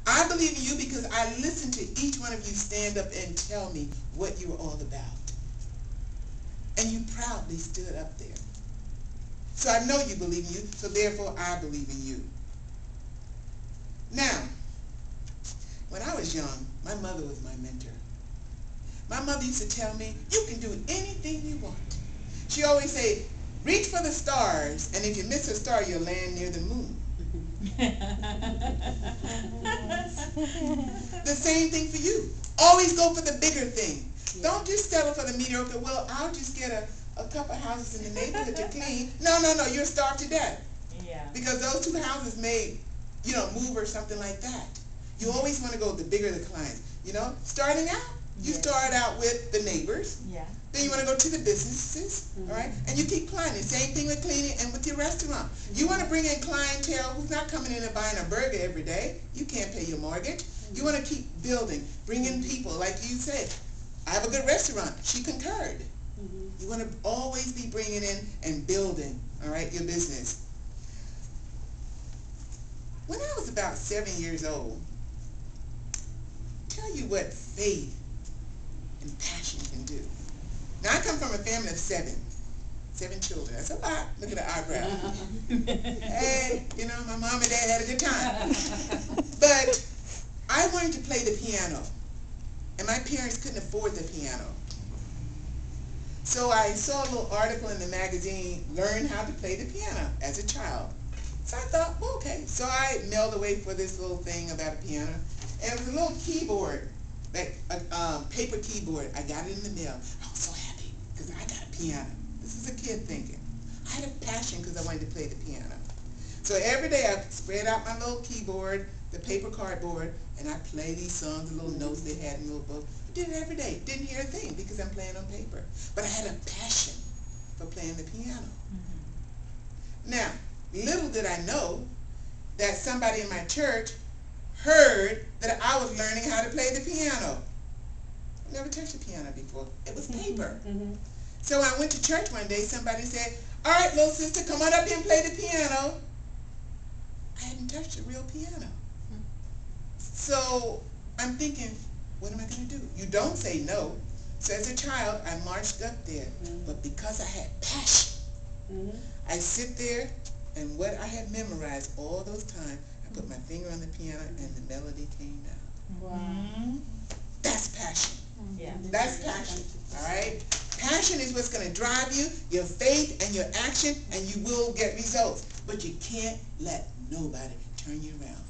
I believe in you because I listened to each one of you stand up and tell me what you were all about. And you proudly stood up there. So I know you believe in you, so therefore I believe in you. Now, when I was young, my mother was my mentor. My mother used to tell me, you can do anything you want. She always say, reach for the stars, and if you miss a star, you'll land near the moon. The same thing for you. Always go for the bigger thing. Yeah. Don't just settle for the mediocre. Well, I'll just get a couple houses in the neighborhood to clean. No, you'll starve to death. Yeah. Because those two houses may, move or something like that. You always want to go the bigger the clients. Starting out, you start out with the neighbors. Yeah. Then you want to go to the businesses, all right? And you keep climbing. Same thing with cleaning and with your restaurant. You want to bring in clientele who's not coming in and buying a burger every day. You can't pay your mortgage. You want to keep building, bring in people. Like you said, I have a good restaurant. She concurred. You want to always be bringing in and building, all right, your business. When I was about 7 years old, tell you what faith and passion can do. Now, I come from a family of seven children. That's a lot. Look at the eyebrow. Hey, my mom and dad had a good time. But I wanted to play the piano, and my parents couldn't afford the piano. So I saw a little article in the magazine, Learn How to Play the Piano as a child. So I thought, well, okay. So I mailed away for this little thing about a piano, and it was a little keyboard, like a paper keyboard. I got it in the mail. I was so happy because I got a piano. This is a kid thinking. I had a passion because I wanted to play the piano. So every day I spread out my little keyboard, the paper cardboard, and I play these songs, the little notes they had in the little book. I did it every day. Didn't hear a thing because I'm playing on paper. But I had a passion for playing the piano. Now, little did I know that somebody in my church heard that I was learning how to play the piano. I never touched the piano before. It was paper. So when I went to church one day, somebody said, all right, little sister, come on up here and play the piano. I hadn't touched a real piano. So I'm thinking, what am I going to do? You don't say no. So as a child, I marched up there. But because I had passion, I sit there, and what I had memorized all those times, I put my finger on the piano, and the melody came out. Wow. That's passion. Yeah. That's passion, all right? Passion is what's going to drive you, your faith and your action, and you will get results. But you can't let nobody turn you around.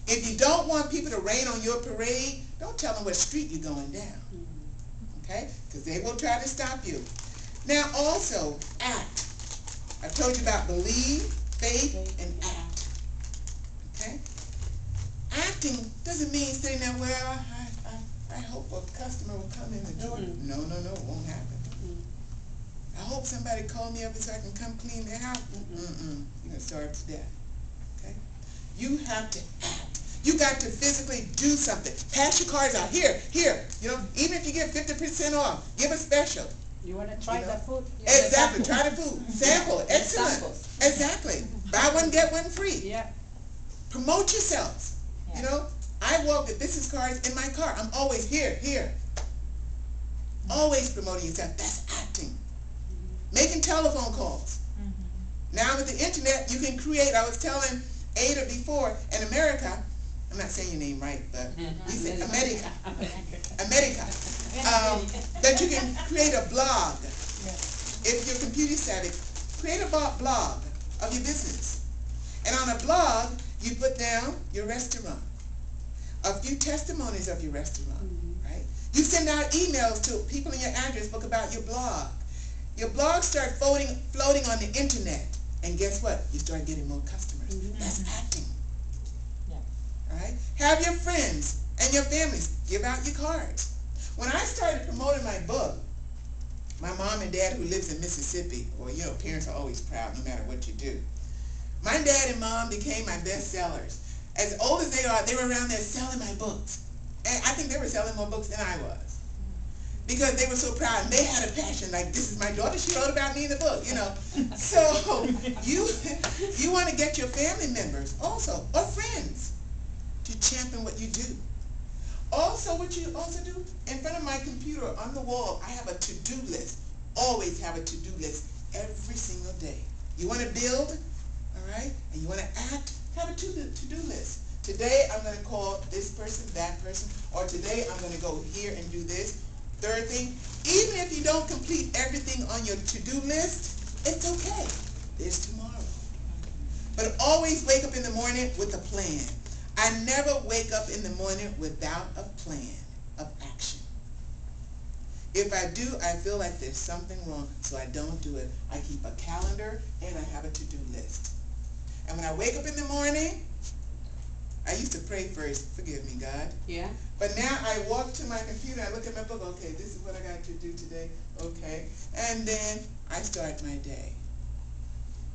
If you don't want people to rain on your parade, don't tell them what street you're going down, okay? Because they will try to stop you. Now also, act. I told you about believe, faith, and act, okay? Acting doesn't mean sitting there, well, I hope a customer will come in the door. No, it won't happen. I hope somebody call me up so I can come clean their house. You're going to starve to death, okay? You have to act. You got to physically do something. Pass your cards out. Here. Even if you get 50% off, give a special. You want to try the food? Exactly. Try the food. Sample. Excellent. Exactly. Buy one, get one free. Yeah. Promote yourselves. Yeah. I walk with business cards in my car. I'm always here. Always promoting yourself. That's acting. Making telephone calls. Now with the internet, you can create. I was telling Ada before, in America, I'm not saying your name right, but you say America, that you can create a blog. If you're computer savvy, create a blog of your business. And on a blog, you put down your restaurant, a few testimonies of your restaurant, right? You send out emails to people in your address book about your blog. Your blog starts floating on the internet, and guess what? You start getting more customers. That's acting. All right? Have your friends and your families give out your cards. When I started promoting my book, my mom and dad, who lives in Mississippi, or parents are always proud no matter what you do. My dad and mom became my best sellers. As old as they are, they were around there selling my books. And I think they were selling more books than I was. Because they were so proud, and they had a passion, like, this is my daughter, she wrote about me in the book, So, you want to get your family members also, or friends, to champion what you do. Also, what you also do, in front of my computer on the wall, I have a to-do list. Always have a to-do list every single day. You want to build, all right, and you want to act, have a to-do list. Today, I'm going to call this person, that person, or today, I'm going to go here and do this. Third thing, even if you don't complete everything on your to-do list, it's okay. There's tomorrow. But always wake up in the morning with a plan. I never wake up in the morning without a plan of action. If I do, I feel like there's something wrong, so I don't do it. I keep a calendar and I have a to-do list. And when I wake up in the morning, I used to pray first, forgive me, God. Yeah. But now I walk to my computer, I look at my book, okay, this is what I got to do today, okay. And then I start my day.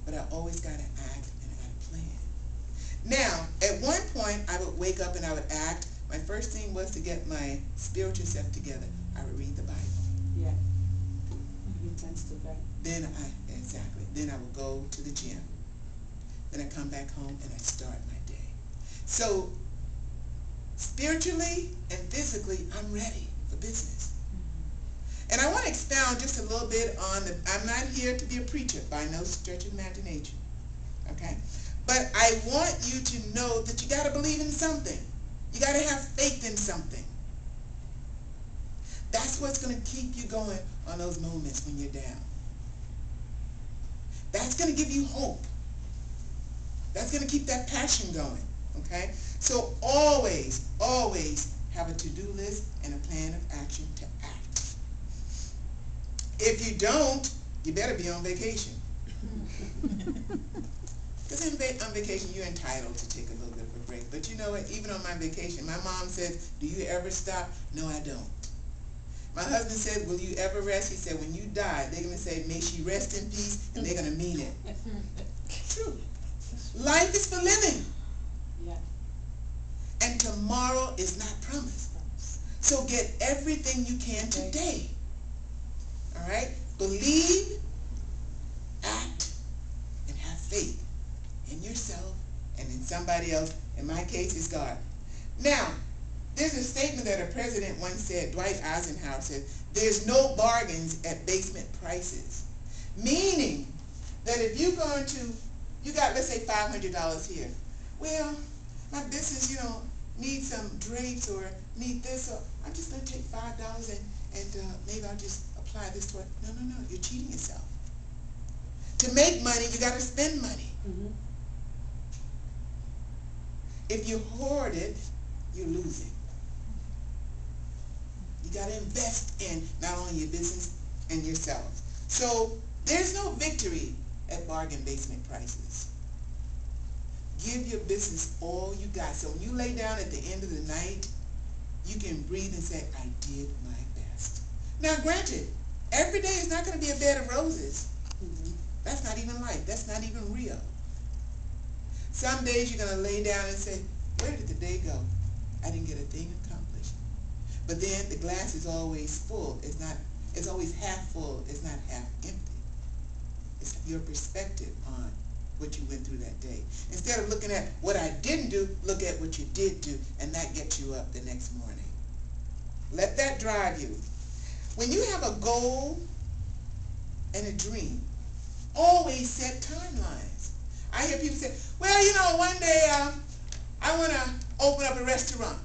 But I always got to act and I got to plan. Now, at one point, I would wake up and I would act. My first thing was to get my spiritual self together. I would read the Bible. Yeah. Intense to that. Then I would go to the gym. Then I come back home and I start my day. So, spiritually and physically, I'm ready for business. And I want to expound just a little bit on I'm not here to be a preacher by no stretch of imagination. Okay? But I want you to know that you got to believe in something. You got to have faith in something. That's what's going to keep you going on those moments when you're down. That's going to give you hope. That's going to keep that passion going. Okay? So always, always have a to-do list and a plan of action to act. If you don't, you better be on vacation. Because on vacation, you're entitled to take a little bit of a break. But you know what? Even on my vacation, my mom says, do you ever stop? No, I don't. My husband said, will you ever rest? He said, when you die, they're going to say, may she rest in peace, and they're going to mean it. True. Life is for living. Yeah. And tomorrow is not promised. So get everything you can today. All right? Believe, act, and have faith in yourself and in somebody else. In my case, it's God. Now, there's a statement that a president once said, Dwight Eisenhower said, there's no bargains at basement prices. Meaning that if you're going to, you got, let's say, $500 here. Well, my business, needs some drapes or need this, or I'm just going to take $5 and maybe I'll just apply this to it. No, no, no, you're cheating yourself. To make money, you got to spend money. Mm-hmm. If you hoard it, you lose it. You got to invest in not only your business and yourself. So there's no victory at bargain basement prices. Give your business all you got. So when you lay down at the end of the night, you can breathe and say, I did my best. Now granted, every day is not going to be a bed of roses. Mm-hmm. That's not even life. That's not even real. Some days you're going to lay down and say, where did the day go? I didn't get a thing accomplished. But then the glass is always full. It's always half full. It's not half empty. It's your perspective on what you went through that day. Instead of looking at what I didn't do, look at what you did do, and that gets you up the next morning. Let that drive you. When you have a goal and a dream, always set timelines. I hear people say, well, one day I want to open up a restaurant.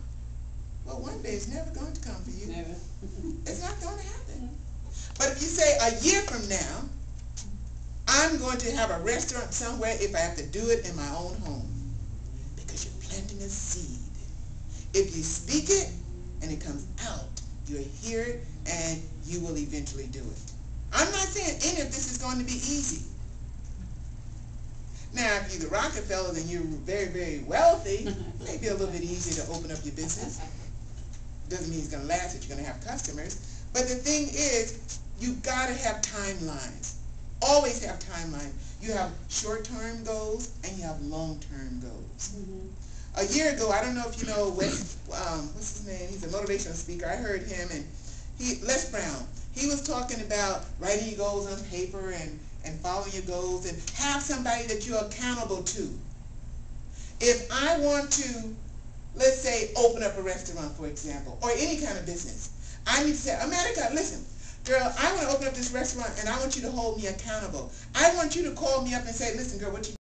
Well, one day is never going to come for you. Never. It's not going to happen. But if you say a year from now, I'm going to have a restaurant somewhere if I have to do it in my own home. Because you're planting a seed. If you speak it and it comes out, you'll hear it and you will eventually do it. I'm not saying any of this is going to be easy. Now, if you're the Rockefellers and you're very, very wealthy, it may be a little bit easier to open up your business. Doesn't mean it's going to last, that you're going to have customers. But the thing is, you've got to have timelines. Always have timelines. You have short-term goals and you have long-term goals. Mm-hmm. A year ago, I don't know if you know what's his name? He's a motivational speaker. I heard him, and Les Brown. He was talking about writing your goals on paper and following your goals and have somebody that you're accountable to. If I want to let's say, open up a restaurant, for example, or any kind of business. I need to say, America, listen, girl, I want to open up this restaurant, and I want you to hold me accountable. I want you to call me up and say, listen, girl, what you